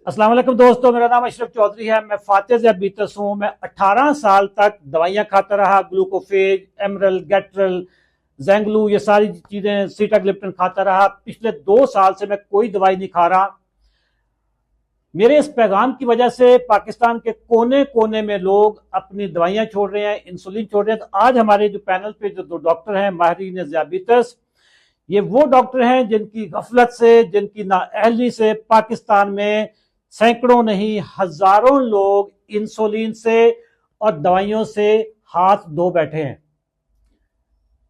अस्सलाम वालेकुम दोस्तों, मेरा नाम अशरफ चौधरी है। मैं फातेह ज़ियाबीतस हूँ। मैं 18 साल तक दवाइयाँ खाता रहा, ग्लूकोफेज, एमरल, गेट्रल, जेंगलू, ये सारी चीज़ें, सीटाग्लिप्टिन खाता रहा। पिछले 2 साल से मैं कोई दवाई नहीं खा रहा। मेरे इस पैगाम की वजह से पाकिस्तान के कोने कोने में लोग अपनी दवाइयाँ छोड़ रहे हैं, इंसुलिन छोड़ रहे हैं। तो आज हमारे जो पैनल पे जो 2 डॉक्टर हैं, माहिरीन ज़ियाबीतस, ये वो डॉक्टर हैं जिनकी गफलत से, जिनकी नाअहली से पाकिस्तान में सैकड़ों नहीं हजारों लोग इंसुलिन से और दवाइयों से हाथ धो बैठे हैं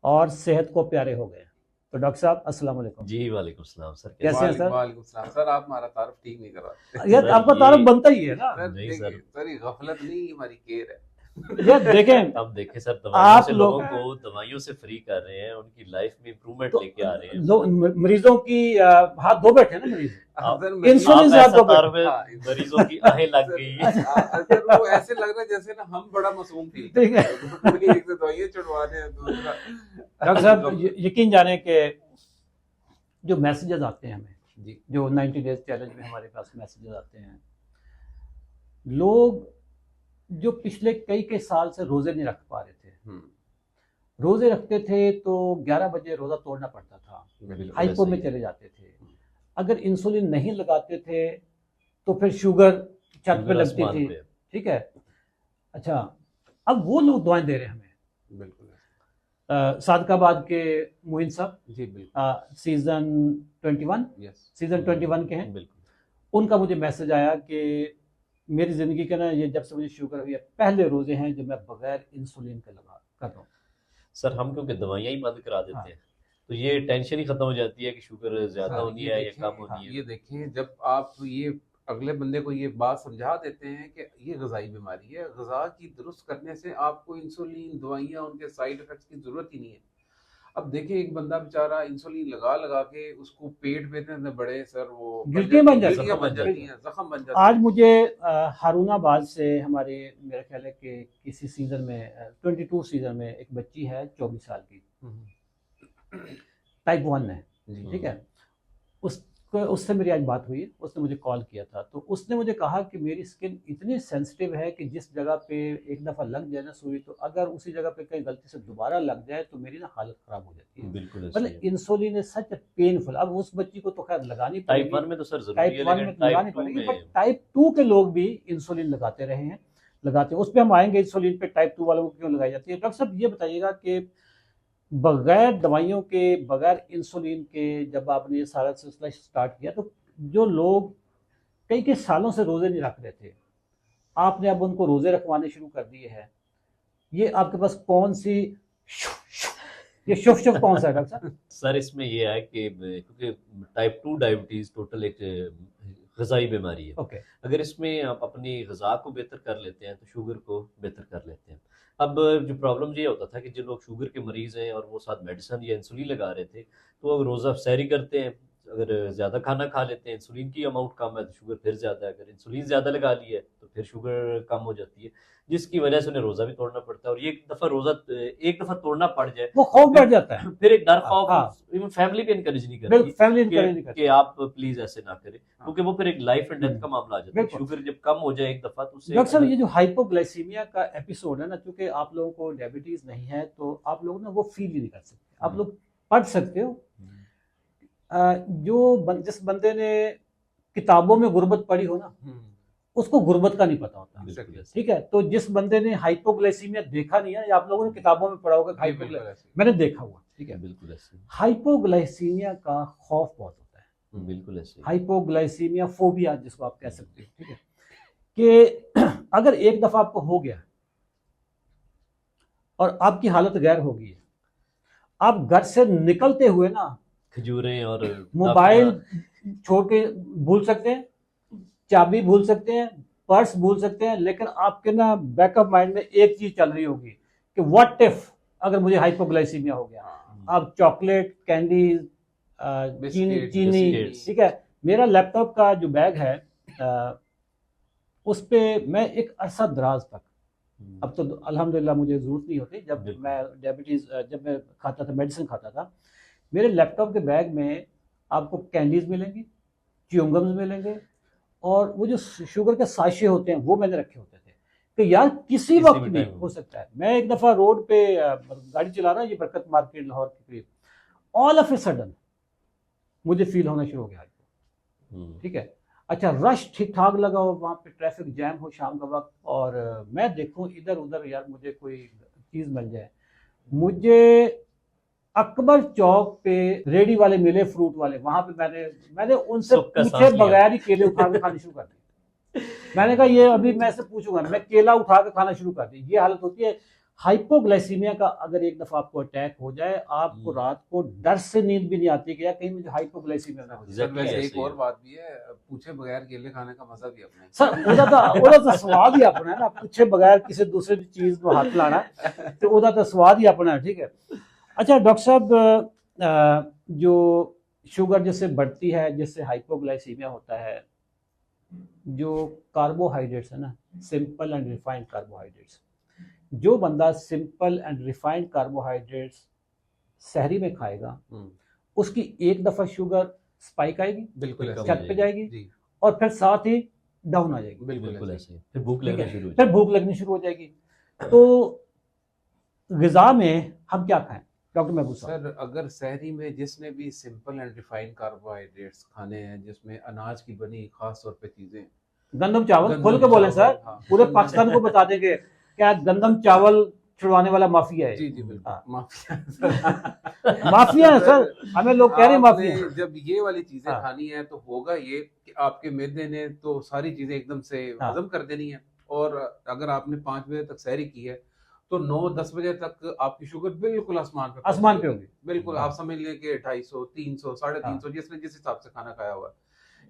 और सेहत को प्यारे हो गए। तो डॉक्टर साहब अस्सलाम वालेकुम। जी वालेकुम सलाम सर, कैसे हैं सर? वालेकुम सलाम सर। आप हमारा तारुफ ठीक नहीं कराते। यार आपका तारुफ बनता ही है ना। सर नहीं देखिए सर। सर, ये गफलत नहीं, हमारी केयर है। यार देखें, अब देखें सर, दवाइयों आप से लोग लोगों को दवाइयों से फ्री कर रहे हैं, उनकी लाइफ में इम्प्रूवमेंट तो लेके आ रहे हैं। मरीजों की हाथ धो बैठे हैं ना मरीज। आप- सर इंसुलिन आप से हाथ ऐसा धो बैठे। तारुफ है, हाँ, मरीजों की आहें लग सर, गई है। सर वो ऐसे लग रहा है जैसे ना हम बड़ा मासूम थे। ठीक है एक तो दवाइयाँ चढ़वा रहे हैं, दूसरा डॉक्टर साहब, यकीन जाने के जो मैसेजेस आते हैं हमें, जी जो 90 डेज चैलेंज में हमारे पास मैसेजेस आते हैं, लोग जो पिछले कई कई साल से रोजे नहीं रख पा रहे थे, रोजे रखते थे तो 11 बजे रोजा तोड़ना पड़ता था, बिल्कुल हाइपो में ऐसे ही। चले जाते थे। अगर इंसुलिन नहीं लगाते थे तो फिर शुगर छत पे शुगर लगती आसमान थी। पे। ठीक है, अच्छा, अब वो लोग दवाएं दे रहे हैं हमें। बिल्कुल सादकाबाद के मोइन साहब, जी बिल्कुल सीजन 21 यस सीजन 21 के हैं। बिल्कुल उनका मुझे मैसेज आया कि मेरी ज़िंदगी के ना, ये जब से मुझे शुगर हुई है, पहले रोज़े हैं जो मैं बगैर इंसुलिन के लगा कर रहा हूँ। सर, हम क्योंकि दवाइयाँ ही बंद करा देते हाँ। हैं तो ये टेंशन ही खत्म हो जाती है कि शुगर ज्यादा सर, होनी ये है या देखें, कम होनी है। ये देखें, जब आप ये अगले बंदे को ये बात समझा देते हैं कि ये गजाई बीमारी है, गजा की दुरुस्त करने से आपको इंसुलिन, दवाइयाँ, उनके साइड इफेक्ट्स की जरूरत ही नहीं है। अब देखिए, एक बंदा बेचारा इंसुलिन लगा लगा के उसको पेट में इतने बड़े सर वो गिल्टियाँ बन जाती हैं, गिल्टियाँ बन जाती हैं, जख्म बन जाते आज हैं। मुझे हारूनाबाद से हमारे, मेरा ख्याल है कि किसी सीज़न में 22 सीज़न में एक बच्ची है 24 साल की, टाइप 1 है। जी ठीक है, उससे मेरी आज बात हुई, उसने मुझे कॉल किया था। तो उसने मुझे कहा कि मेरी स्किन इतनी सेंसिटिव है कि जिस जगह पे एक दफ़ा लग जाए ना सुई, तो अगर उसी जगह पे कहीं गलती से दोबारा लग जाए तो मेरी ना हालत ख़राब हो जाती है। बिल्कुल ऐसे मतलब ही। Insulin is such painful. अब उस बच्ची को तो खैर लगानी टाइप पड़ेगी, 1 में तो सर जरूरी टाइप है, 1 में लेकिन तो लगानी टाइप 2 पड़ेगी, बट में टाइप 2 के लोग भी इंसुलिन लगाते रहे हैं, लगाते हैं। उस पर हम आएंगे, इंसुलिन पे टाइप 2 वालों को क्यों लगाई जाती है। डॉक्टर साहब ये बताइएगा कि बगैर दवाइयों के, बगैर इंसुलिन के जब आपने ये सारा सिलसिला स्टार्ट किया, तो जो लोग कई कई सालों से रोजे नहीं रख रहे थे, आपने अब उनको रोजे रखवाने शुरू कर दिए हैं। ये आपके पास कौन सी ये शुभ शुभ कौन सा है डॉक्टर साहब? सर, इसमें ये है कि क्योंकि टाइप 2 डायबिटीज टोटल एक गजाई बीमारी है। ओके, अगर इसमें आप अपनी गजा को बेहतर कर लेते हैं तो शुगर को बेहतर कर लेते हैं। अब जो प्रॉब्लम ये होता था कि जो लोग शुगर के मरीज हैं और वो साथ मेडिसिन या इंसुलिन लगा रहे थे, तो अब रोज़ा सैरी करते हैं, अगर ज़्यादा खाना खा लेते हैं, इंसुलिन की अमाउंट कम है तो शुगर फिर ज़्यादा है, अगर इंसुलिन ज़्यादा लगा ली है तो फिर शुगर कम हो जाती है, जिसकी वजह से उन्हें रोज़ा भी तोड़ना पड़ता है। और ये एक दफ़ा तोड़ना पड़ जाए वो खौफ बैठ जाता है। फिर एक डर खौफ, हाँ। इवन फैमिली भी इनकरेज नहीं बिल्कुल, करती फैमिली इनकरेज नहीं कि करती। आप प्लीज ऐसे ना करें, क्योंकि वो फिर एक लाइफ एंड डेथ का मामला आ जाता है। बिल्कुल। शुगर जब कम हो जाए एक दफा तो उससे डॉक्टर साहब, ये जो हाइपोग्लाइसीमिया का एपिसोड है ना, क्योंकि आप लोगों को डायबिटीज नहीं है तो आप लोग ना वो फील ही नहीं कर सकते। आप लोग पढ़ सकते हो, जिस बंदे ने किताबों में गुर्बत पढ़ी हो ना, उसको गुर्बत का नहीं पता होता। बिल्कुल ऐसे। ठीक है, तो जिस बंदे ने हाइपोग्लाइसीमिया देखा नहीं है, या आप लोगों ने किताबों में पढ़ा होगा हाइपोग्लाइसीमिया, मैंने देखा हुआ। ठीक है, बिल्कुल ऐसे। हाइपोग्लाइसीमिया का खौफ बहुत होता है। बिल्कुल ऐसे। हाइपोग्लाइसीमिया फोबिया जिसको आप कह सकते हो। ठीक है, कि अगर एक दफा आपको हो गया और आपकी हालत गैर हो गई है, आप घर से निकलते हुए ना खजूरें और मोबाइल छोड़ के भूल सकते हैं, चाबी भूल सकते हैं, पर्स भूल सकते हैं, लेकिन आपके ना बैकअप माइंड में एक चीज चल रही होगी कि व्हाट इफ अगर मुझे हाइपोग्लाइसीमिया हो गया। आप चॉकलेट, कैंडी, चीनी, बिस्किट्स। ठीक है। मेरा लैपटॉप का जो बैग है, उस पे मैं एक अरसा दराज तक, अब तो अल्हम्दुलिल्लाह मुझे ज़रूरत नहीं होती, जब बिल्कुल। मैं डायबिटीज़ जब मैं खाता था, मेडिसिन खाता था, मेरे लैपटॉप के बैग में आपको कैंडीज़ मिलेंगी, च्युइंगम्स मिलेंगे, और वो जो शुगर के साशे होते हैं वो मैंने रखे होते थे कि यार किसी किसी वक्त भी भी टाइम हो सकता है। मैं एक दफ़ा रोड पे गाड़ी चला रहा, ये बरकत मार्केट लाहौर के करीब, ऑल ऑफ ए सडन मुझे फील होना शुरू हो गया। ठीक है, अच्छा रश ठीक ठाक लगा हो, वहाँ पे ट्रैफिक जैम हो शाम का वक्त, और मैं देखूं इधर उधर यार मुझे कोई चीज़ मिल जाए। मुझे अकबर चौक पे रेडी वाले मिले, फ्रूट वाले, वहां पे मैंने उनसे सुख का पूछे सांस लिया। बगैर ही केले उठा के खाने शुरू कर दिए। मैंने कहा ये अभी मैं से पूछूंगा, मैं केला उठा के खाना शुरू कर दी। ये हालत होती है हाइपोग्लाइसीमिया का। अगर एक दफा आपको अटैक हो जाए, आपको रात को डर से नींद भी नहीं आती कि यार कहीं मुझे हाइपोग्लाइसीमिया ना हो जाए। सर Exactly वैसे ऐसे एक ही और है। बात भी है, पूछे बगैर केले खाने का मजा भी अपना है। सर ਉਹਦਾ ਤਾਂ स्वाद ही अपना है ना, पूछे बगैर किसी दूसरे चीज को हाथ लाना, तो ਉਹਦਾ ਤਾਂ स्वाद ही अपना है। ठीक है, अच्छा डॉक्टर साहब, जो शुगर जिससे बढ़ती है, जिससे हाइपोग्लाइसीमिया होता है, जो कार्बोहाइड्रेट्स है ना, सिंपल एंड रिफाइंड कार्बोहाइड्रेट्स, जो बंदा सिंपल एंड रिफाइंड कार्बोहाइड्रेट्स सहरी में खाएगा, उसकी एक दफा शुगर स्पाइक आएगी, बिल्कुल बिल्कुल ऐसे छत पे जाएगी, जी, और फिर साथ ही डाउन आ जाएगी, बिल्कुल ऐसे ही। फिर भूख ठीक लगना है, शुरू हो फिर जाती भूख लगनी शुरू हो जाएगी। तो ग़िज़ा में हम क्या खाएं डॉक्टर महबूब साहब? सर अगर सहरी में जिसने भी सिंपल एंड रिफाइंड कार्बोहाइड्रेट्स खाने हैं, जिसमें अनाज की बनी खास तौर पे चीजें, गंदम चावल, गंदम खोल के बोले चावल, सर, हाँ, पूरे गंदम- पाकिस्तान को बता देंगे क्या गंदम चावल छुड़वाने वाला माफिया है। जी जी बिल्कुल हाँ। माफिया माफिया है सर, हमें लोग कह रहे हैं माफिया आपने है। जब ये वाली चीजें हाँ। खानी है तो होगा ये कि आपके मैदे ने तो सारी चीजें एकदम से हाँ। हजम कर देनी है, और अगर आपने 5 बजे तक सहरी की है तो 9-10 बजे तक आपकी शुगर बिल्कुल आसमान पे पहुंच आसमान पे जाएगी। होगी। बिल्कुल हाँ। आप समझ लें कि 250, 300, 350 जिसने जिस हिसाब से खाना खाया हुआ है।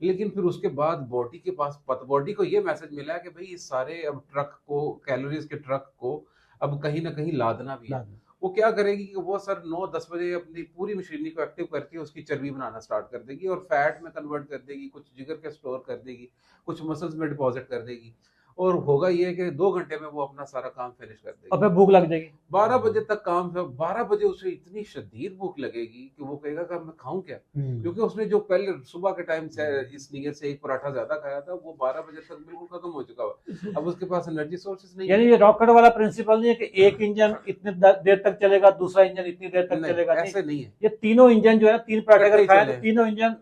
लेकिन फिर उसके बाद बॉडी के पास बॉडी को ये मैसेज मिला है कि भाई इस सारे अब ट्रक को, कैलोरीज के ट्रक को अब कहीं ना कहीं लादना भी है। वो क्या करेगी कि वो सर 9-10 बजे अपनी पूरी मशीनरी को एक्टिव करके उसकी चर्बी बनाना स्टार्ट कर देगी और फैट में कन्वर्ट कर देगी, कुछ जिगर के स्टोर कर देगी, कुछ मसल्स में डिपॉजिट कर देगी, और होगा ये कि 2 घंटे में वो अपना सारा काम फिनिश कर और देगी। फिर भूख लग जाएगी। 12 बजे तक काम, 12 बजे उसे इतनी शदीद भूख लगेगी कि वो कहेगा कि मैं खाऊं क्या, क्योंकि उसने जो पहले सुबह के टाइम से इस नीयत से एक पराठा ज्यादा खाया था वो 12 बजे तक बिल्कुल खत्म हो चुका हुआ। अब उसके पास एनर्जी सोर्सेज नहीं यानी है। ये रॉकेट वाला प्रिंसिपल नहीं है कि एक इंजन इतने देर तक चलेगा, दूसरा इंजन इतनी देर तक नहीं, चलेगा। नहीं, ऐसे नहीं है। ये तीनों इंजन जो है, 3 पराठे इकट्ठे अगर खाए चले। तो तीनों इंजन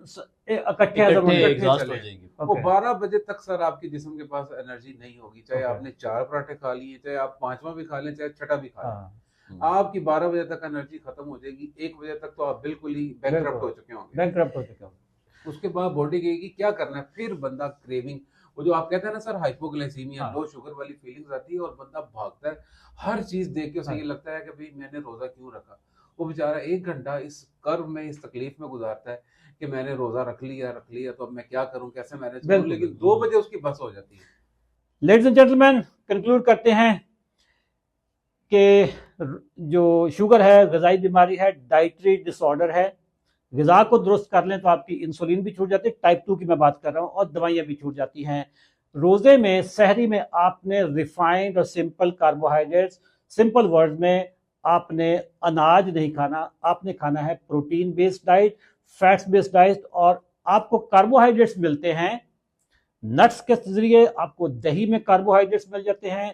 इकट्ठे है। हजम होंगे। इकट्ठे एग्जॉस्ट चले। हो जाएगी। वो ओके। 12 बजे तक सर आपके जिस्म के पास एनर्जी नहीं होगी, चाहे ओके। आपने 4 पराठे खा लिए, चाहे आप 5वां भी खा लें, चाहे छठा भी खा लें, हाँ, आपकी 12 बजे तक एनर्जी खत्म हो जाएगी। 1 बजे तक तो आप बिल्कुल ही बैंकरप्ट हो चुके होंगे। बैंकरप्ट हो चुके होंगे। उसके बाद बॉडी कहेगी क्या करना है, फिर बंदा क्रेविंग, वो जो आप कहते हैं ना सर हाइपोग्लाइसीमिया, हाँ। लो शुगर वाली फीलिंग्स आती है और बंदा भागता है। हर चीज देख के उसे हाँ। ये लगता है कि भाई मैंने रोजा क्यों रखा। वो बेचारा 1 घंटा इस कर्व में, इस तकलीफ में गुजारता है कि मैंने रोजा रख लिया तो अब मैं क्या करूं, कैसे मैनेज करूं, बिल्कुल, लेकिन 2 बजे उसकी बस हो जाती है। लेडीज एंड जेंटलमैन, कंक्लूड करते हैं कि जो शुगर है ग़िज़ाई बीमारी है, डाइटरी डिसऑर्डर है। ग़िज़ा को दुरुस्त कर लें तो आपकी इंसुलिन भी छूट जाती है, टाइप 2 की मैं बात कर रहा हूँ, और दवाइयाँ भी छूट जाती हैं। रोज़े में, सहरी में आपने रिफाइंड और सिंपल कार्बोहाइड्रेट्स, सिंपल वर्ड में आपने अनाज नहीं खाना, आपने खाना है protein based diet, fats based diet, और आपको कार्बोहाइड्रेट्स मिलते हैं नट्स के जरिए, आपको दही में कार्बोहाइड्रेट्स मिल जाते हैं,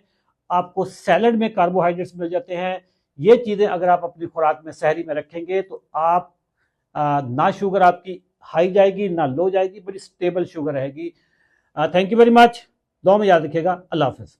आपको सैलड में कार्बोहाइड्रेट्स मिल जाते हैं। ये चीज़ें अगर आप अपनी खुराक में, सहरी में रखेंगे तो आप ना शुगर आपकी हाई जाएगी ना लो जाएगी, बड़ी स्टेबल शुगर रहेगी। Thank you very much. दुआ में याद रखिएगा। अल्लाह हाफ़िज़।